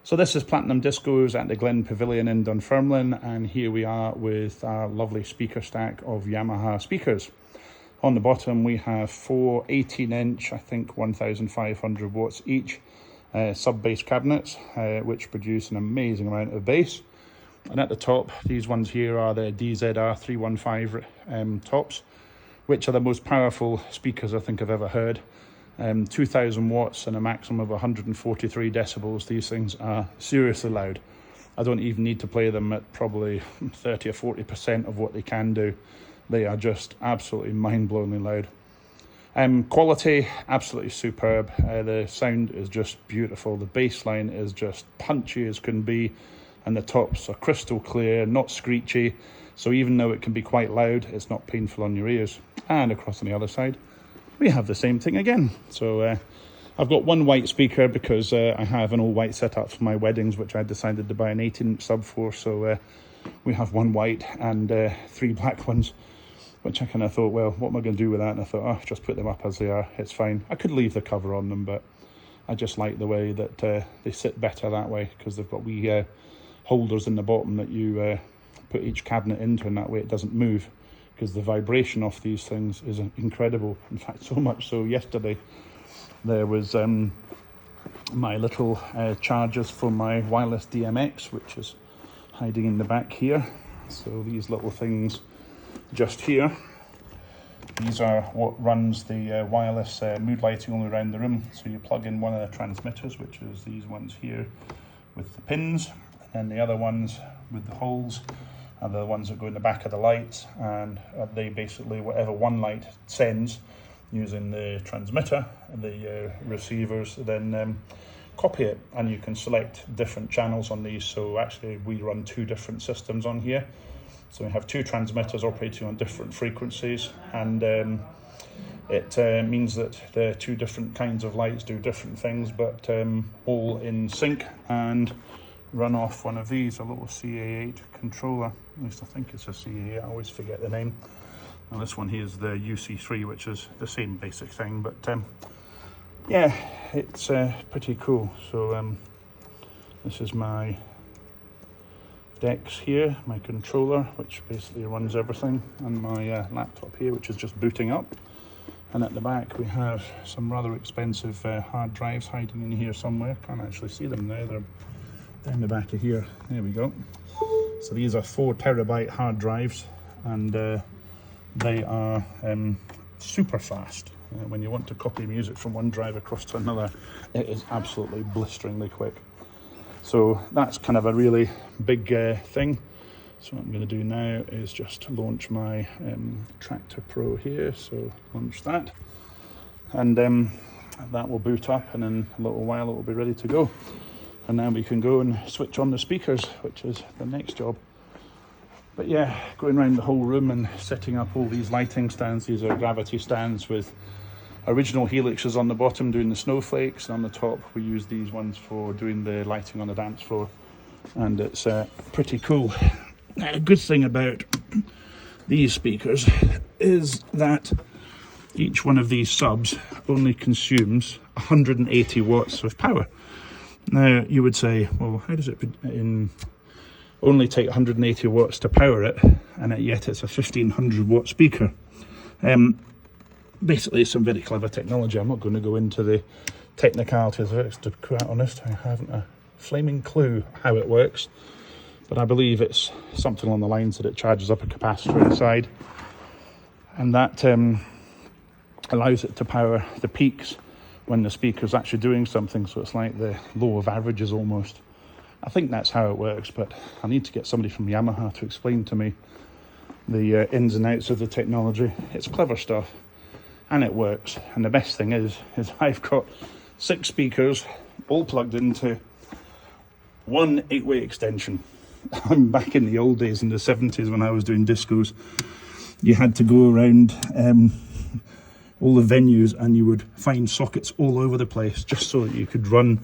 So this is Platinum Discos at the Glen Pavilion in Dunfermline, and here we are with our lovely speaker stack of Yamaha speakers. On the bottom we have four 18-inch, I think 1500 watts each, sub-bass cabinets, which produce an amazing amount of bass. And at the top, these ones here are the DZR 315 tops, which are the most powerful speakers I think I've ever heard. 2000 watts and a maximum of 143 decibels. These things are seriously loud. I don't even need to play them at probably 30 or 40% of what they can do. They are just absolutely mind-blowingly loud. Quality, absolutely superb. The sound is just beautiful. The bass line is just punchy as can be, and the tops are crystal clear, not screechy. So even though it can be quite loud, it's not painful on your ears. And across on the other side, we have the same thing again. So I've got one white speaker because I have an all white setup for my weddings, which I decided to buy an 18-inch sub for. So we have one white and three black ones, which I kind of thought, well, what am I going to do with that? And I thought, oh, just put them up as they are. It's fine. I could leave the cover on them, but I just like the way that they sit better that way, because they've got wee holders in the bottom that you put each cabinet into, and that way it doesn't move. Because the vibration off these things is incredible. In fact, so much so yesterday there was my little chargers for my wireless DMX, which is hiding in the back here. So these little things just here, these are what runs the wireless mood lighting all around the room. So you plug in one of the transmitters, which is these ones here with the pins, and the other ones with the holes are the ones that go in the back of the lights, and they basically, whatever one light sends using the transmitter, the receivers then copy it, and you can select different channels on these. So actually we run two different systems on here. So we have two transmitters operating on different frequencies, and it means that the two different kinds of lights do different things, but all in sync, and run off one of these, a little CA8 controller. At least I think it's a CA8, I always forget the name. Now this one here is the UC3, which is the same basic thing, but yeah, it's pretty cool. So this is my DeX here, my controller, which basically runs everything, and my laptop here, which is just booting up. And at the back we have some rather expensive hard drives hiding in here somewhere. Can't actually see them now, they're down the back of here. There we go. So these are 4 terabyte hard drives, and they are super fast. When you want to copy music from one drive across to another, it is absolutely blisteringly quick. So that's kind of a really big thing. So what I'm going to do now is just launch my Tractor Pro here. So launch that, and that will boot up, and in a little while it will be ready to go. And now we can go and switch on the speakers, which is the next job. But yeah, going around the whole room and setting up all these lighting stands. These are gravity stands with original helixes on the bottom doing the snowflakes, and on the top we use these ones for doing the lighting on the dance floor. And it's pretty cool. Now, a good thing about these speakers is that each one of these subs only consumes 180 watts of power. Now you would say, well, how does it only take 180 watts to power it, and yet it's a 1500 watt speaker? Basically it's some very clever technology. I'm not going to go into the technicalities of it, to be quite honest. I haven't a flaming clue how it works, but I believe it's something along the lines that it charges up a capacitor inside, and that allows it to power the peaks when the speaker's actually doing something. So it's like the law of averages almost. I think that's how it works, but I need to get somebody from Yamaha to explain to me the ins and outs of the technology. It's clever stuff, and it works. And the best thing is I've got 6 speakers all plugged into one 8-way extension. I'm back in the old days, in the 70s, when I was doing discos. You had to go around all the venues, and you would find sockets all over the place just so that you could run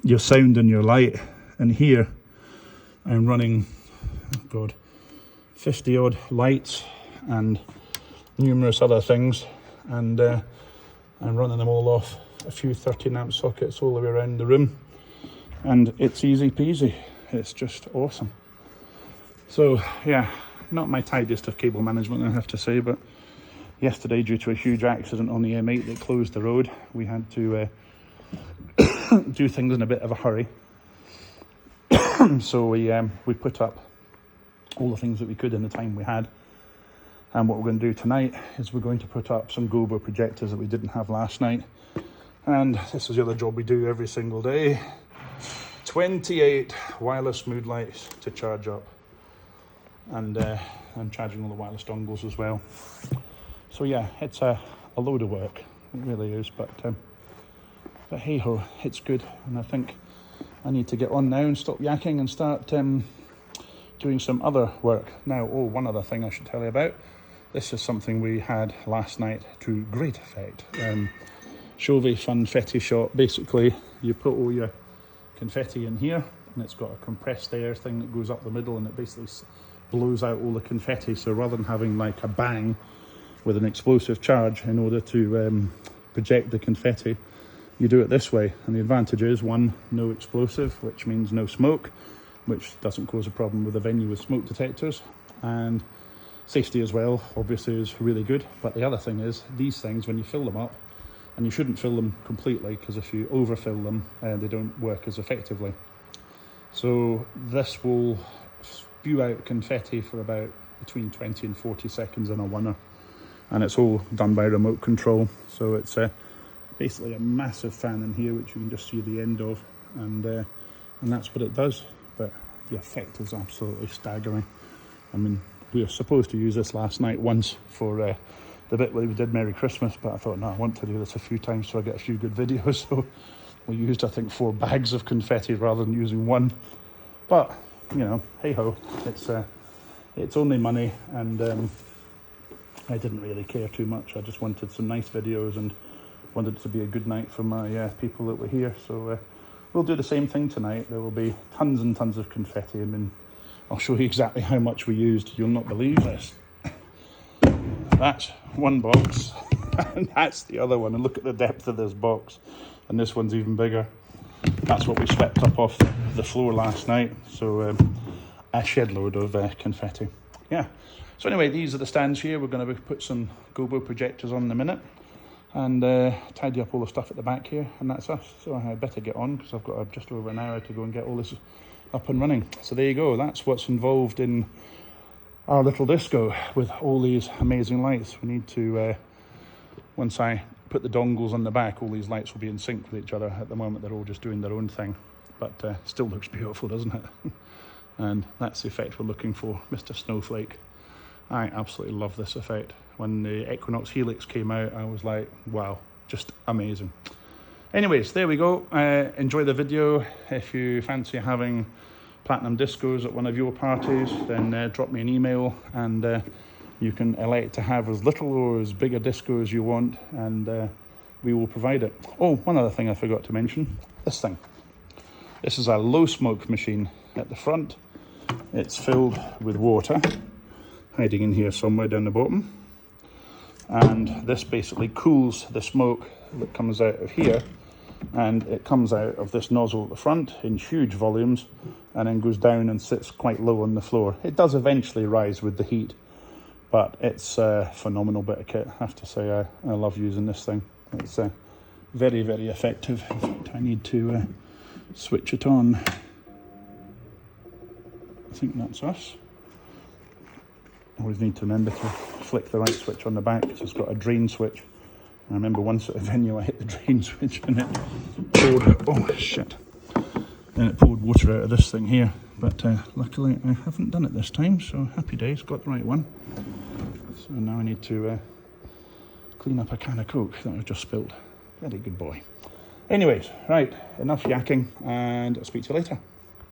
your sound and your light. And here I'm running, oh God, 50 odd lights and numerous other things, and I'm running them all off a few 13 amp sockets all the way around the room. and it's easy peasy. It's just awesome. So yeah, not my tidiest of cable management, I have to say, but yesterday, due to a huge accident on the M8 that closed the road, we had to do things in a bit of a hurry. So we put up all the things that we could in the time we had. And what we're going to do tonight is we're going to put up some Gobo projectors that we didn't have last night. And this is the other job we do every single day. 28 wireless mood lights to charge up. And I'm charging all the wireless dongles as well. So yeah, it's a load of work. It really is. But hey ho, it's good. And I think I need to get on now and stop yakking and start doing some other work. Now, one other thing I should tell you about. This is something we had last night to great effect. Chauvet Funfetti shot. Basically, you put all your confetti in here, and it's got a compressed air thing that goes up the middle, and it basically blows out all the confetti. So rather than having like a bang with an explosive charge in order to project the confetti, you do it this way. And the advantage is, one, no explosive, which means no smoke, which doesn't cause a problem with a venue with smoke detectors, and safety as well, obviously, is really good. But the other thing is, these things, when you fill them up, and you shouldn't fill them completely, because if you overfill them, they don't work as effectively. So this will spew out confetti for about between 20 and 40 seconds in a oneer, and it's all done by remote control. So it's basically a massive fan in here, which you can just see the end of, and that's what it does. But the effect is absolutely staggering. I mean, we were supposed to use this last night once for the bit where we did Merry Christmas, but I thought, no, I want to do this a few times so I get a few good videos. So we used, I think, 4 bags of confetti rather than using one. But, you know, hey ho, it's only money, and I didn't really care too much. I just wanted some nice videos and wanted it to be a good night for my people that were here. So we'll do the same thing tonight. There will be tons and tons of confetti. I mean, I'll show you exactly how much we used. You'll not believe this. That's one box, and that's the other one. And look at the depth of this box. And this one's even bigger. That's what we swept up off the floor last night. So a shed load of confetti. Yeah. So anyway, these are the stands here. We're going to put some Gobo projectors on in a minute, and tidy up all the stuff at the back here, and that's us. So I better get on, because I've got just over an hour to go and get all this up and running. So there you go. That's what's involved in our little disco with all these amazing lights. We need to, once I put the dongles on the back, all these lights will be in sync with each other. At the moment, they're all just doing their own thing, but still looks beautiful, doesn't it? And that's the effect we're looking for, Mr. Snowflake. I absolutely love this effect. When the Equinox Helix came out, I was like, wow, just amazing. Anyways, there we go. Enjoy the video. If you fancy having platinum discos at one of your parties, then drop me an email, and you can elect to have as little or as big a disco as you want, and we will provide it. Oh, one other thing I forgot to mention, this thing. This is a low smoke machine. At the front, it's filled with water, hiding in here somewhere down the bottom, and this basically cools the smoke that comes out of here, and it comes out of this nozzle at the front in huge volumes, and then goes down and sits quite low on the floor. It does eventually rise with the heat, but it's a phenomenal bit of kit. I have to say, I love using this thing. It's very, very effective. In fact, I need to switch it on. I think that's us. Always need to remember to flick the right switch on the back, because it's got a drain switch. I remember once at a venue I hit the drain switch and it poured, oh shit, and it poured water out of this thing here. But luckily I haven't done it this time, so happy days, got the right one. So now I need to clean up a can of Coke that I've just spilled. Very good boy. Anyways, right, enough yakking, and I'll speak to you later.